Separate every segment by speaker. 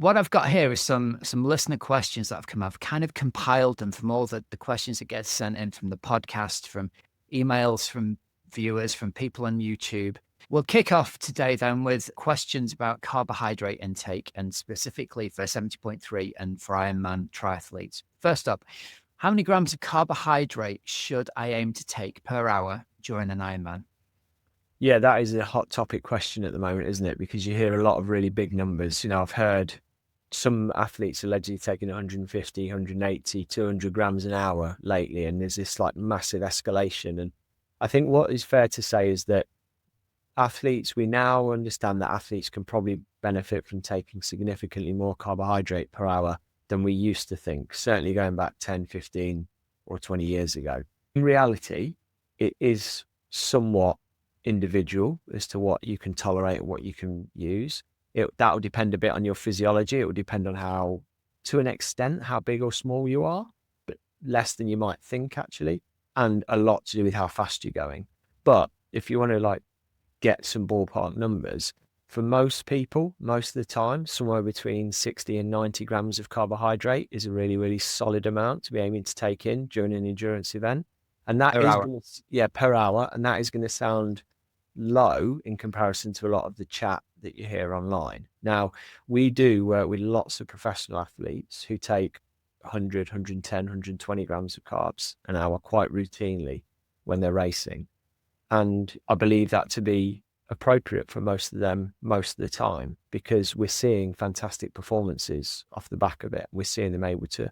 Speaker 1: what I've got here is some listener questions that have come. I've kind of compiled them from all the questions that get sent in from the podcast, from emails, from viewers, from people on YouTube. We'll kick off today then with questions about carbohydrate intake and specifically for 70.3 and for Ironman triathletes. First up, how many grams of carbohydrate should I aim to take per hour during an Ironman?
Speaker 2: Yeah, that is a hot topic question at the moment, isn't it? Because you hear a lot of really big numbers. I've heard some athletes allegedly taking 150, 180, 200 grams an hour lately, and there's this like massive escalation. And I think what is fair to say is that we now understand that athletes can probably benefit from taking significantly more carbohydrate per hour than we used to think, certainly going back 10, 15 or 20 years ago. In reality, it is somewhat individual as to what you can tolerate and what you can use. That will depend a bit on your physiology. It will depend on to an extent, how big or small you are, but less than you might think actually, and a lot to do with how fast you're going. But if you want to get some ballpark numbers, for most people, most of the time, somewhere between 60 and 90 grams of carbohydrate is a really, really solid amount to be aiming to take in during an endurance event. And that
Speaker 1: Per
Speaker 2: is,
Speaker 1: hour.
Speaker 2: per hour. And that is going to sound low in comparison to a lot of the chat that you hear online. Now, we do work with lots of professional athletes who take 100, 110, 120 grams of carbs an hour quite routinely when they're racing. And I believe that to be appropriate for most of them most of the time, because we're seeing fantastic performances off the back of it. We're seeing them able to,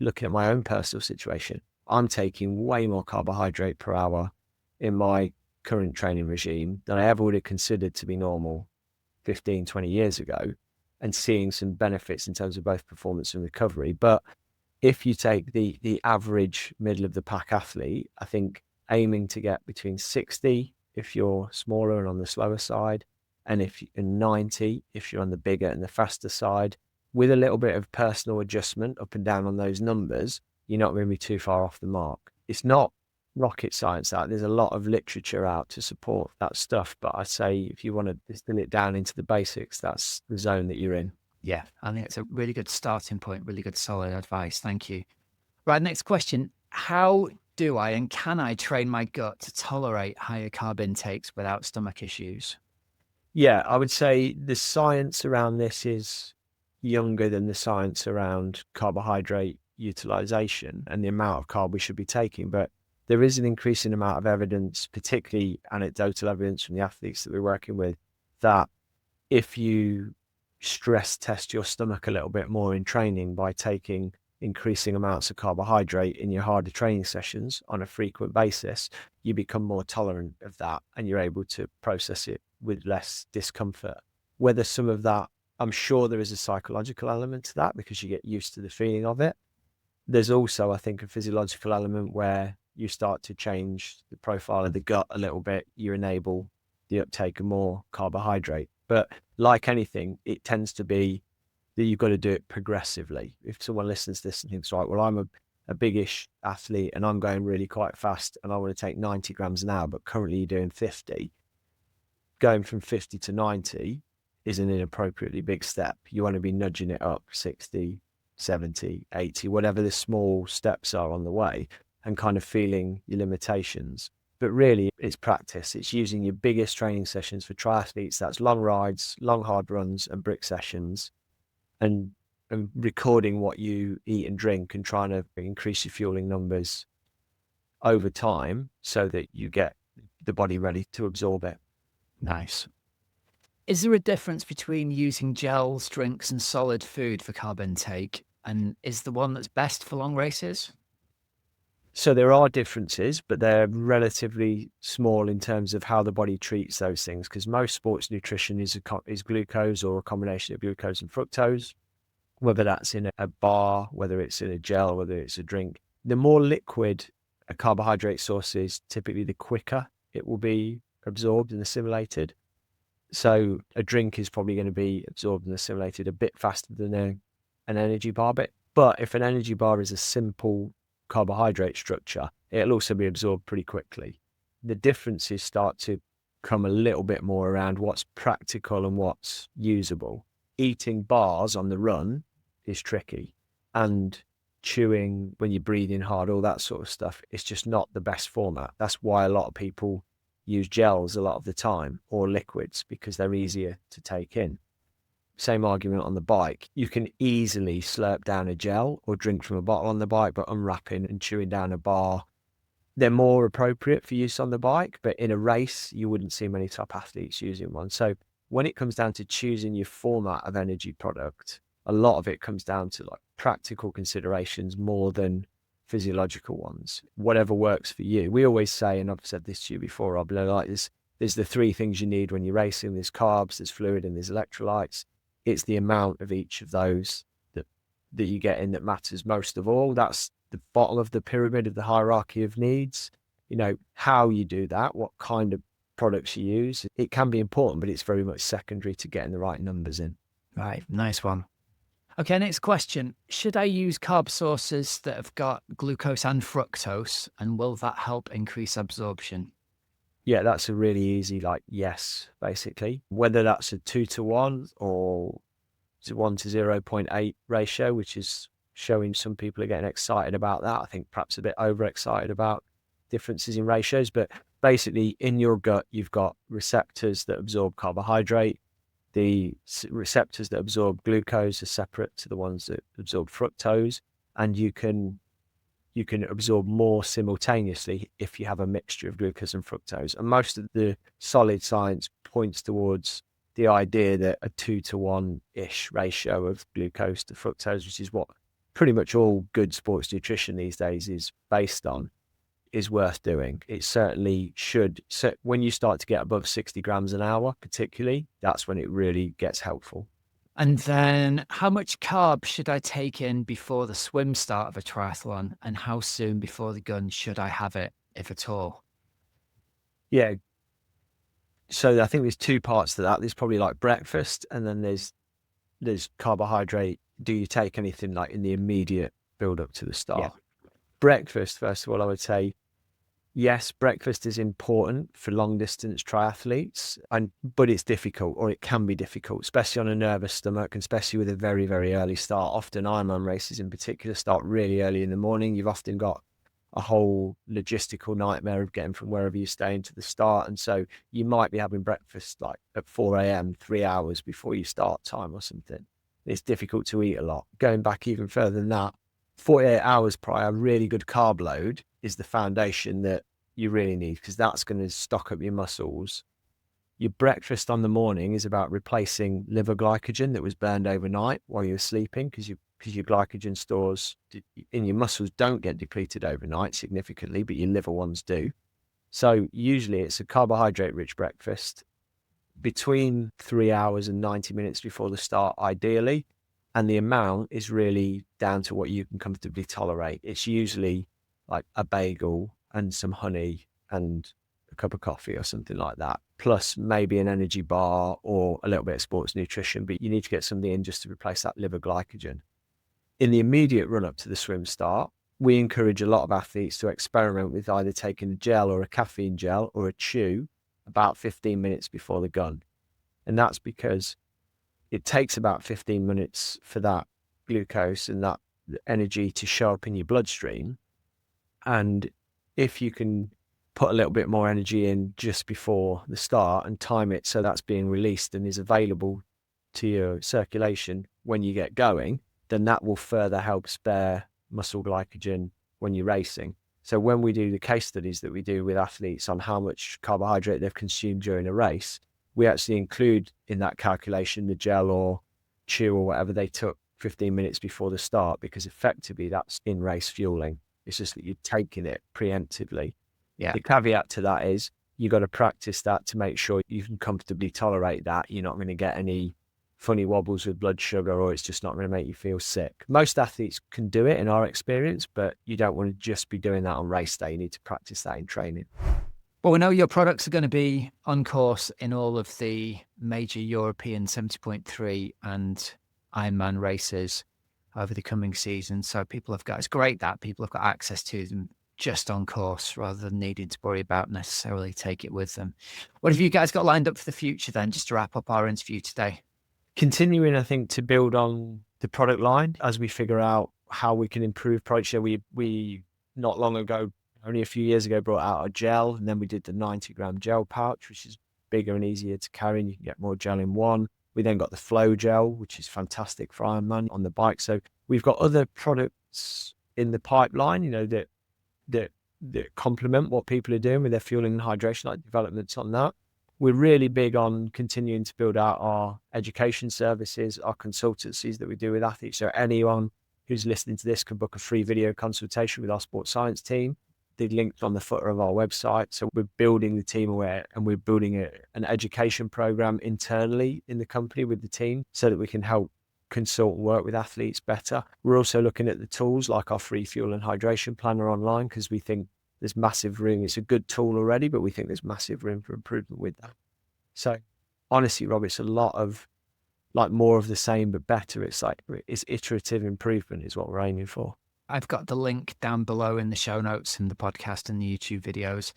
Speaker 2: looking at my own personal situation, I'm taking way more carbohydrate per hour in my current training regime than I ever would have considered to be normal 15, 20 years ago, and seeing some benefits in terms of both performance and recovery. But if you take the average middle of the pack athlete, I think aiming to get between 60 if you're smaller and on the slower side, and 90 if you're on the bigger and the faster side, with a little bit of personal adjustment up and down on those numbers, you're not going to be too far off the mark. It's not rocket science out. There's a lot of literature out to support that stuff, but I say if you want to distill it down into the basics, that's the zone that you're in.
Speaker 1: Yeah, I think it's a really good starting point, really good solid advice. Thank you. Right, next question. How do I and can I train my gut to tolerate higher carb intakes without stomach issues?
Speaker 2: Yeah, I would say the science around this is younger than the science around carbohydrate utilization and the amount of carb we should be taking. But there is an increasing amount of evidence, particularly anecdotal evidence from the athletes that we're working with, that if you stress test your stomach a little bit more in training by taking increasing amounts of carbohydrate in your harder training sessions on a frequent basis, you become more tolerant of that and you're able to process it with less discomfort. Whether some of that, I'm sure there is a psychological element to that because you get used to the feeling of it. There's also, I think, a physiological element where you start to change the profile of the gut a little bit. You enable the uptake of more carbohydrate. But like anything, it tends to be that you've got to do it progressively. If someone listens to this and thinks, right, well, I'm a biggish athlete and I'm going really quite fast and I want to take 90 grams an hour, but currently you're doing 50, going from 50 to 90 is an inappropriately big step. You want to be nudging it up 60, 70, 80, whatever the small steps are on the way, and kind of feeling your limitations. But really, it's practice. It's using your biggest training sessions for triathletes. That's long rides, long hard runs and brick sessions, and recording what you eat and drink and trying to increase your fueling numbers over time so that you get the body ready to absorb it.
Speaker 1: Nice. Is there a difference between using gels, drinks, and solid food for carb intake? And is the one that's best for long races?
Speaker 2: So there are differences, but they're relatively small in terms of how the body treats those things, because most sports nutrition is glucose or a combination of glucose and fructose, whether that's in a bar, whether it's in a gel, whether it's a drink. The more liquid a carbohydrate source is, typically the quicker it will be absorbed and assimilated. So a drink is probably going to be absorbed and assimilated a bit faster than an energy bar. But if an energy bar is a simple carbohydrate structure, it'll also be absorbed pretty quickly. The differences start to come a little bit more around what's practical and what's usable. eating bars on the run is tricky, and chewing when you're breathing hard, all that sort of stuff, it's just not the best format. That's why a lot of people use gels a lot of the time, or liquids, because they're easier to take in. Same argument on the bike. You can easily slurp down a gel or drink from a bottle on the bike, but unwrapping and chewing down a bar, they're more appropriate for use on the bike. But in a race, you wouldn't see many top athletes using one. So when it comes down to choosing your format of energy product, a lot of it comes down to like practical considerations more than physiological ones. Whatever works for you. We always say, and I've said this to you before, Rob, like there's the three things you need when you're racing. There's carbs, there's fluid, and there's electrolytes. It's the amount of each of those that you get in that matters most of all. That's the bottom of the pyramid of the hierarchy of needs. How you do that, what kind of products you use, it can be important, but it's very much secondary to getting the right numbers in.
Speaker 1: Right, nice one. Okay, next question. Should I use carb sources that have got glucose and fructose, and will that help increase absorption?
Speaker 2: Yeah, that's a really easy, yes, basically. Whether that's a 2-to-1 or 1-to-0.8 ratio, which is showing some people are getting excited about that. I think perhaps a bit overexcited about differences in ratios, but basically in your gut, you've got receptors that absorb carbohydrate. The receptors that absorb glucose are separate to the ones that absorb fructose, and you can absorb more simultaneously if you have a mixture of glucose and fructose. And most of the solid science points towards the idea that a 2-to-1-ish ratio of glucose to fructose, which is what pretty much all good sports nutrition these days is based on, is worth doing. It certainly should. So when you start to get above 60 grams an hour, particularly, that's when it really gets helpful.
Speaker 1: And then how much carb should I take in before the swim start of a triathlon? And how soon before the gun should I have it, if at all?
Speaker 2: Yeah. So I think there's two parts to that. There's probably like breakfast, and then there's carbohydrate. Do you take anything like in the immediate build up to the start?
Speaker 1: Yeah.
Speaker 2: Breakfast, first of all, I would say, yes, breakfast is important for long distance triathletes, but it's difficult, or it can be difficult, especially on a nervous stomach, and especially with a very, very early start. Often Ironman races in particular start really early in the morning. You've often got a whole logistical nightmare of getting from wherever you stay into the start. And so you might be having breakfast like at 4 a.m., 3 hours before you start time or something. It's difficult to eat a lot. Going back even further than that, 48 hours prior, really good carb load is the foundation that you really need, because that's going to stock up your muscles. Your breakfast on the morning is about replacing liver glycogen that was burned overnight while you're sleeping, because your glycogen stores in your muscles don't get depleted overnight significantly, but your liver ones do. So usually it's a carbohydrate rich breakfast between 3 hours and 90 minutes before the start, ideally. And the amount is really down to what you can comfortably tolerate. It's usually like a bagel and some honey and a cup of coffee or something like that, plus maybe an energy bar or a little bit of sports nutrition, but you need to get something in just to replace that liver glycogen. In the immediate run up to the swim start, we encourage a lot of athletes to experiment with either taking a gel or a caffeine gel or a chew about 15 minutes before the gun. And that's because it takes about 15 minutes for that glucose and that energy to show up in your bloodstream. And if you can put a little bit more energy in just before the start and time it so that's being released and is available to your circulation when you get going, then that will further help spare muscle glycogen when you're racing. So when we do the case studies that we do with athletes on how much carbohydrate they've consumed during a race, we actually include in that calculation the gel or chew or whatever they took 15 minutes before the start, because effectively that's in race fueling. It's just that you're taking it preemptively.
Speaker 1: Yeah.
Speaker 2: The caveat to that is you got to practice that to make sure you can comfortably tolerate that. You're not going to get any funny wobbles with blood sugar, or it's just not going to make you feel sick. Most athletes can do it in our experience, but you don't want to just be doing that on race day. You need to practice that in training.
Speaker 1: Well, we know your products are going to be on course in all of the major European 70.3 and Ironman races over the coming season. So it's great that people have got access to them just on course rather than needing to worry about necessarily take it with them. What have you guys got lined up for the future then, just to wrap up our interview today?
Speaker 2: Continuing, I think, to build on the product line as we figure out how we can improve products. We not long ago, only a few years ago, brought out a gel, and then we did the 90-gram gel pouch, which is bigger and easier to carry, and you can get more gel in one. We then got the flow gel, which is fantastic for Ironman on the bike. So we've got other products in the pipeline, you know, that complement what people are doing with their fueling and hydration, like developments on that. We're really big on continuing to build out our education services, our consultancies that we do with athletes. So anyone who's listening to this can book a free video consultation with our sports science team. They're linked on the footer of our website. So we're building the team aware, and we're building an education program internally in the company with the team so that we can help consult and work with athletes better. We're also looking at the tools like our free fuel and hydration planner online, because we think there's massive room. It's a good tool already, but we think there's massive room for improvement with that. So honestly, Rob, it's a lot of like more of the same, but better. It's iterative improvement is what we're aiming for.
Speaker 1: I've got the link down below in the show notes and the podcast and the YouTube videos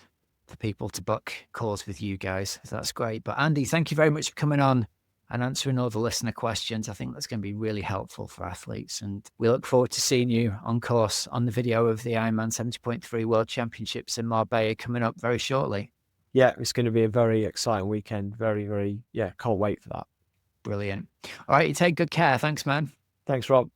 Speaker 1: for people to book calls with you guys. So that's great. But Andy, thank you very much for coming on and answering all the listener questions. I think that's going to be really helpful for athletes. And we look forward to seeing you on course on the video of the Ironman 70.3 World Championships in Marbella coming up very shortly.
Speaker 2: Yeah, it's going to be a very exciting weekend. Can't wait for that.
Speaker 1: Brilliant. All right, you take good care. Thanks, man.
Speaker 2: Thanks, Rob.